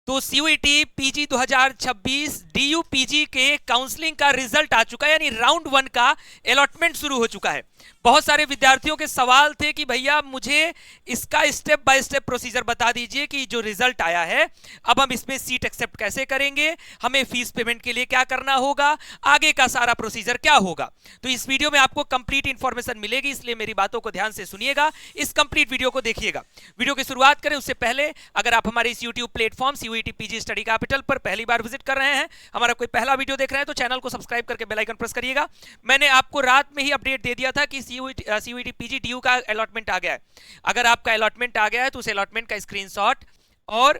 तो CUET PG 2026 DU PG के counselling का रिजल्ट आ चुका है, यानी राउंड 1 का अलॉटमेंट शुरू हो चुका है। बहुत सारे विद्यार्थियों के सवाल थे कि भैया मुझे इसका स्टेप बाय स्टेप प्रोसीजर बता दीजिए कि जो रिजल्ट आया है अब हम इसमें सीट एक्सेप्ट कैसे करेंगे, हमें फीस पेमेंट के लिए क्या करना होगा, आगे का सारा प्रोसीजर क्या होगा। तो इस वीडियो में आपको कंप्लीट इंफॉर्मेशन मिलेगी, इसलिए मेरी बातों को ध्यान से सुनिएगा, इस कंप्लीट वीडियो को देखिएगा। वीडियो की शुरुआत करें उससे पहले अगर आप हमारे इस YouTube platform CUET PG study capital पर पहली बार विजिट कर रहे हैं, हमारा कोई पहला वीडियो देख रहे हैं, तो चैनल को सब्सक्राइब करके बेल आइकन प्रेस करिएगा। मैंने आपको रात में ही अपडेट दे दिया था कि सीयूईटी पीजी डीयू का अलॉटमेंट आ गया है। अगर आपका अलॉटमेंट आ गया है तो उस अलॉटमेंट का स्क्रीनशॉट और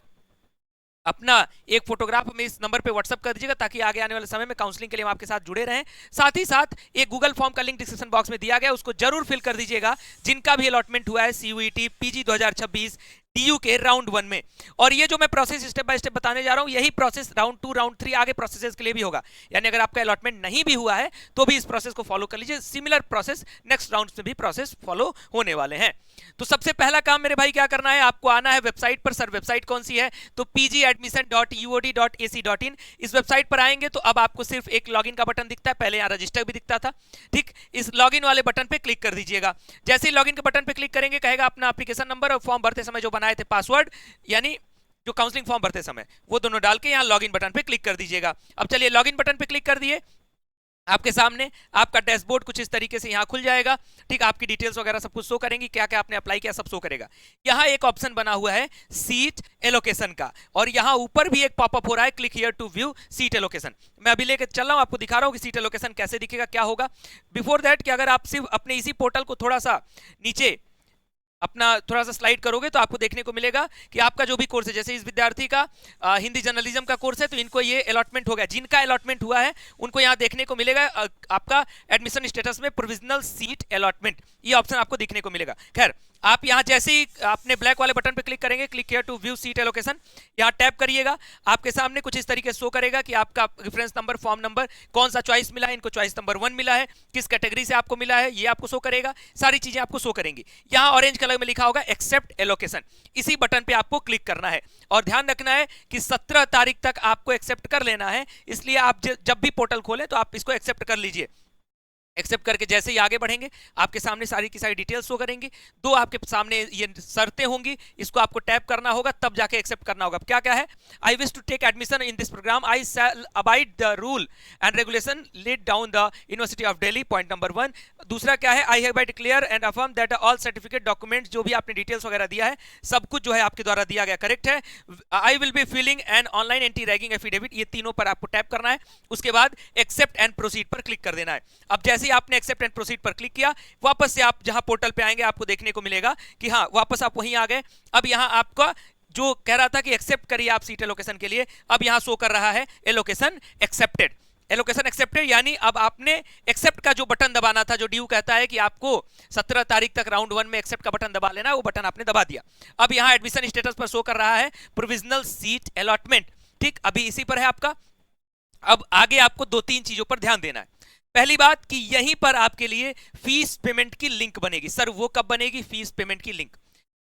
अपना एक फोटोग्राफ हमें इस नंबर पे व्हाट्सअप कर दीजिएगा, ताकि आगे आने वाले समय में काउंसलिंग के लिए हम आपके साथ जुड़े रहें। साथ ही साथ एक गूगल फॉर्म का लिंक डिस्क्रिप्शन बॉक्स में दिया गया है, उसको जरूर फिल कर दीजिएगा जिनका भी अलॉटमेंट हुआ है सीयूईटी पीजी 2026 डीयू के राउंड 1 में। और ये जो मैं प्रोसेस स्टेप बाय स्टेप बताने जा रहा हूं, यही प्रोसेस राउंड 2 राउंड 3 आगे प्रोसेसेस के लिए भी होगा। यानी अगर आपका अलॉटमेंट नहीं भी हुआ है तो भी इस प्रोसेस को फॉलो कर लीजिए, सिमिलर प्रोसेस नेक्स्ट राउंड में भी प्रोसेस फॉलो होने वाले हैं। तो सबसे पहला काम मेरे भाई क्या करना है, आपको आना है वेबसाइट पर। सर वेबसाइट कौन सी है, तो pgadmission.uod.ac.in। इस वेबसाइट पर आएंगे तो अब आपको सिर्फ एक लॉगिन का बटन दिखता है, पहले यहां रजिस्टर भी दिखता था, ठीक। इस लॉगिन वाले बटन पे क्लिक कर दीजिएगा। जैसे ही लॉगिन के बटन पे क्लिक करेंगे कहेगा अपना एप्लीकेशन नंबर और फॉर्म भरते समय जो बनाए थे पासवर्ड, यानी जो काउंसलिंग फॉर्म भरते समय, वो दोनों डाल के यहां लॉगिन बटन पे क्लिक कर दीजिएगा। अब चलिए लॉगिन बटन पे क्लिक कर दिए, आपके सामने आपका डैशबोर्ड कुछ इस तरीके से यहां खुल जाएगा, ठीक। आपकी डिटेल्स वगैरह सब कुछ शो करेंगी, क्या क्या आपने अप्लाई किया सब शो करेगा। यहां एक ऑप्शन बना हुआ है सीट एलोकेशन का, और यहां ऊपर भी एक पॉपअप हो रहा है click here to view seat allocation. मैं अभी लेके चल रहा हूं, आपको दिखा रहा हूं कि सीट एलोकेशन कैसे दिखेगा, क्या होगा। बिफोर दैट कि अगर आप सिर्फ अपने इसी पोर्टल को थोड़ा सा नीचे अपना थोड़ा सा स्लाइड करोगे तो आपको देखने को मिलेगा कि आपका जो भी कोर्स है, जैसे इस विद्यार्थी का हिंदी जर्नलिज्म का कोर्स है, तो इनको ये अलॉटमेंट हो गया। जिनका अलॉटमेंट हुआ है उनको यहाँ देखने को मिलेगा आपका एडमिशन स्टेटस में प्रोविजनल सीट अलॉटमेंट, ये ऑप्शन आपको देखने को मिलेगा। खैर आप यहाँ जैसे ही आपने ब्लैक वाले बटन पे क्लिक करेंगे, click here to view seat allocation, यहाँ टैप करिएगा, आपके सामने कुछ इस तरीके से शो करेगा कि आपका रेफरेंस नंबर, फॉर्म नंबर, कौन सा चॉइस मिला है, इनको चॉइस नंबर 1 मिला है, किस कैटेगरी से आपको मिला है ये आपको शो करेगा, सारी चीजें आपको शो करेंगी। यहाँ ऑरेंज कलर में लिखा होगा एक्सेप्ट एलोकेशन, इसी बटन पे आपको क्लिक करना है। और ध्यान रखना है कि 17 तारीख तक आपको एक्सेप्ट कर लेना है, इसलिए आप जब भी पोर्टल खोलें तो आप इसको एक्सेप्ट कर लीजिए। एक्सेप्ट करके जैसे ही आगे बढ़ेंगे आपके सामने सारी की सारी डिटेल्स शो करेंगी, दो आपके सामने ये शर्तें होंगी, इसको आपको टैप करना होगा, तब जाके एक्सेप्ट करना होगा। क्या क्या है, I wish to take admission in this program, I shall abide the rule and regulation laid down the University of Delhi, point number 1। दूसरा क्या है, I have by declare and affirm that all certificate documents, जो भी आपने details वगैरह दिया है सब कुछ जो है आपके द्वारा दिया गया करेक्ट है। I will be filling an online anti ragging affidavit, ये तीनों पर आपको टैप करना है। उसके बाद एक्सेप्ट एंड प्रोसीड पर क्लिक कर देना है। अब जैसे आपने एक्सेप्ट एंड प्रोसीड पर क्लिक किया, वापस से आप जहां पोर्टल पे आएंगे आपको देखने को मिलेगा कि हाँ वापस आप वहीं आ गए। अब यहां आपका जो कह रहा था कि एक्सेप्ट करिए आप सीट एलोकेशन के लिए, अब यहां शो कर रहा है एलोकेशन एक्सेप्टेड। एलोकेशन एक्सेप्टेड यानी अब आपने एक्सेप्ट का जो बटन दबाना था, जो ड्यू कहता है कि आपको 17 तारीख तक राउंड 1 में एक्सेप्ट का बटन दबा लेना, वो बटन आपने दबा दिया। अब यहां एडमिशन स्टेटस पर शो कर रहा है प्रोविजनल सीट अलॉटमेंट, ठीक, अभी इसी पर है आपका। अब आगे आपको 2-3 चीजों पर ध्यान देना है। पहली बात कि यहीं पर आपके लिए फीस पेमेंट की लिंक बनेगी। सर वो कब बनेगी फीस पेमेंट की लिंक,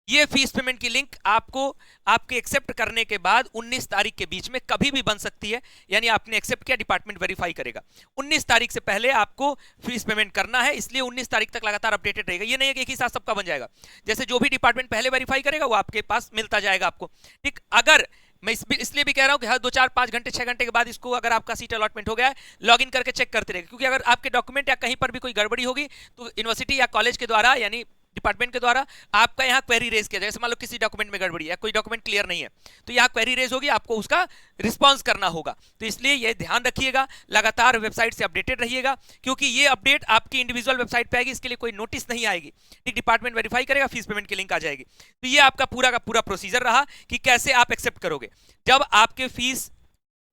ये फीस पेमेंट की लिंक आपको आपके एक्सेप्ट करने के बाद 19 तारीख के बीच में कभी भी बन सकती है, यानी आपने एक्सेप्ट किया डिपार्टमेंट वेरीफाई करेगा, 19 तारीख से पहले आपको फीस पेमेंट करना है, इसलिए 19 तारीख तक लगातार अपडेटेड रहेगा। ये नहीं है कि एक ही साथ सबका बन जाएगा, जैसे जो भी डिपार्टमेंट पहले वेरीफाई करेगा वो आपके पास मिलता जाएगा आपको, ठीक। अगर मैं इसलिए भी कह रहा हूं कि हर 2-4-5 घंटे 6 घंटे के बाद इसको अगर आपका सीट अलॉटमेंट हो गया है लॉगिन करके चेक करते रहेगा, क्योंकि अगर आपके डॉक्यूमेंट या कहीं पर भी कोई गड़बड़ी होगी तो यूनिवर्सिटी या कॉलेज के द्वारा यानी डिपार्टमेंट के द्वारा आपका यहाँ क्वेरी रेज किया जाए। जैसे मान लो किसी डॉक्यूमेंट में गड़बड़ी है, कोई डॉक्यूमेंट क्लियर नहीं है, तो यहाँ क्वेरी रेज होगी, आपको उसका रिस्पॉन्स करना होगा। तो इसलिए ये ध्यान रखिएगा, लगातार वेबसाइट से अपडेटेड रहिएगा, क्योंकि ये अपडेट आपकी इंडिविजुअल वेबसाइट पे आएगी, इसके लिए कोई नोटिस नहीं आएगी, ठीक। डिपार्टमेंट वेरीफाई करेगा, फीस पेमेंट की लिंक आ जाएगी। तो ये आपका पूरा का पूरा प्रोसीजर रहा कि कैसे आप एक्सेप्ट करोगे। जब आपके फीस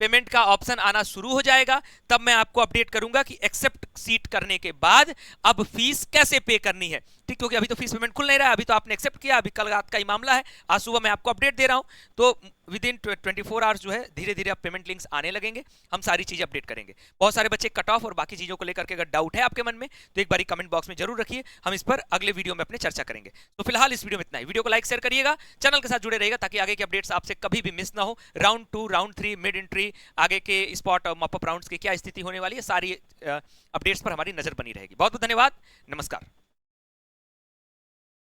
पेमेंट का ऑप्शन आना शुरू हो जाएगा तब मैं आपको अपडेट करूंगा कि एक्सेप्ट सीट करने के बाद अब फीस कैसे पे करनी है, ठीक, क्योंकि अभी तो फीस पेमेंट खुल नहीं रहा है, अभी तो आपने एक्सेप्ट किया, अभी कल रात का ही मामला है, आज सुबह मैं आपको अपडेट दे रहा हूं, तो विद इन 24 आवर्स जो है धीरे धीरे अब पेमेंट लिंक्स आने लगेंगे, हम सारी चीजें अपडेट करेंगे। बहुत सारे बच्चे कट ऑफ और बाकी चीजों को लेकर के अगर डाउट है आपके मन में तो एक बारी कमेंट बॉक्स में जरूर रखिए, हम इस पर अगले वीडियो में अपने चर्चा करेंगे। तो फिलहाल इस वीडियो में इतना ही, वीडियो को लाइक शेयर करिएगा, चैनल के साथ जुड़े रहिएगा ताकि आगे के अपडेट्स आपसे कभी भी मिस ना हो। राउंड 2, राउंड 3, मिड एंट्री, आगे के स्पॉट और मॉपअप राउंड्स की क्या स्थिति होने वाली है, सारी अपडेट्स पर हमारी नजर बनी रहेगी। बहुत बहुत धन्यवाद, नमस्कार।